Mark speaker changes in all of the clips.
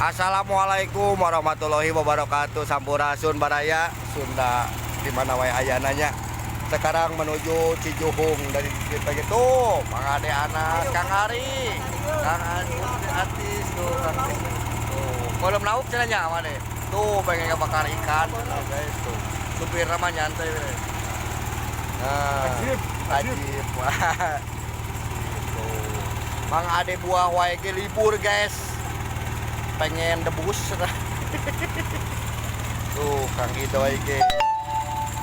Speaker 1: Assalamualaikum warahmatullahi wabarakatuh. Sampurasun baraya Sunda di mana wae ayananya. Sekarang menuju Cijuhung dari kita gitu. Mang Ade Anas, Kang Ari, Kang Atis tuh, Kang Atis. Tuh, kolam lauk cenanya mana? Tuh pengen ngebakar ikan, tuh, guys tuh. Supir ramah nyantai. Nah, ajib. Tuh. Mang Ade buah wae ge libur, guys. Pengen debus. Tuh Kang Idoy ge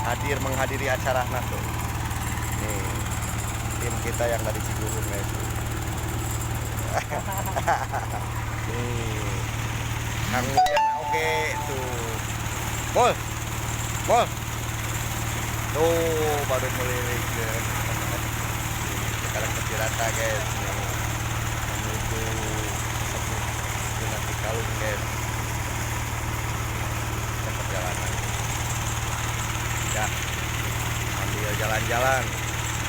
Speaker 1: hadir menghadiri acara tuh. Nih tim kita yang dari Cijuhung guys. Nih Kang Mulyana oke tuh. Mol tuh baru melirik guys. Sekarang ke Cirata guys yang menuju Nanti Kalung guys. Kita perjalanan ya ambil jalan-jalan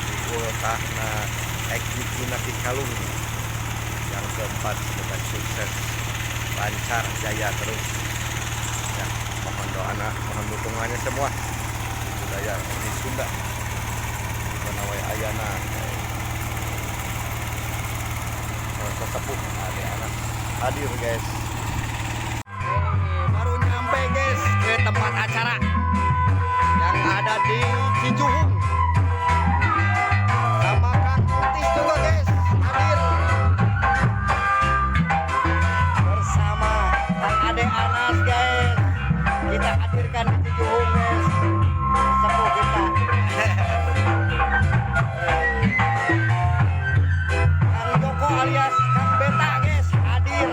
Speaker 1: di Ultahna Ekjiki Nanti Kalung yang keempat. Semoga sukses lancar jaya terus ya, mohon doanya mohon dukungannya semua budaya di Sunda di Banawai Ayana sesepuh Ade Anas hadir guys. Baru nyampe guys ke tempat acara yang ada di Cijuhung sama Kang Atis juga guys hadir bersama Kang Ade Anas guys. Kita hadirkan di Cijuhung guys sepuh kita. Kang Joko alias Kang Beta guys hadir.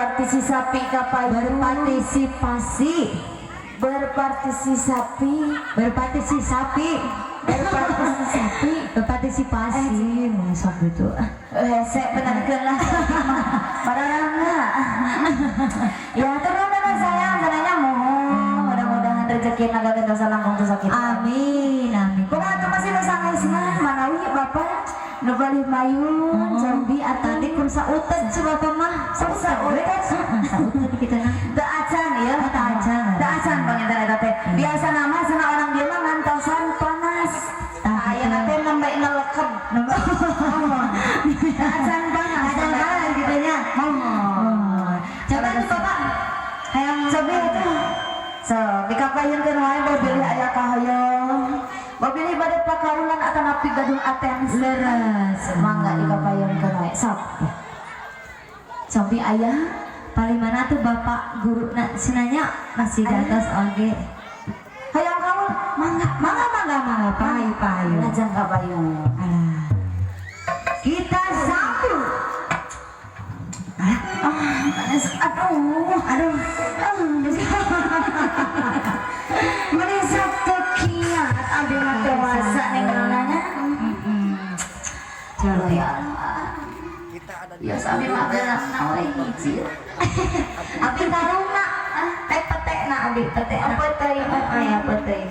Speaker 2: berpartisipasi kapan
Speaker 3: berpartisipasi
Speaker 2: berpartisipasi
Speaker 3: masuk gitu.
Speaker 2: saya benarkan lah barangnya ya terus sayang caranya mudah-mudahan rezeki naga kita salangkung tuh sakit
Speaker 3: Amin amin.
Speaker 2: pokoknya tuh masih nusangesna manawi bapak nu bali mayun jambi atadi kun sautet coba bapak mah sautet
Speaker 3: Sautet kita nah.
Speaker 2: da acan ya da acan panginten eta teh biasa nama sana orang dia mah ngantosan panas aya na teh nambah lekep da acan panas gitu nya coba tuh bapak hayang coba itu so dikapayeunkeun wae mobil aya kahoyong mobil ibadah pakaulan atau napi gadung aten
Speaker 3: Leres.
Speaker 2: mangga dikapayeunkeun wae sok cobi aya
Speaker 3: Paling mana tuh bapak guru sinanya masih di atas oke.
Speaker 2: hayang kamu
Speaker 3: Mangga payu.
Speaker 2: ngajang kapayung
Speaker 3: Alah. Kita sambut.
Speaker 2: aduh menisap tekiat abdi mah dewasa nih nanya
Speaker 3: Coba ya.
Speaker 2: biasa abdi mah naon nyicil abdi karungna petek na abdi petek apa teh aya petek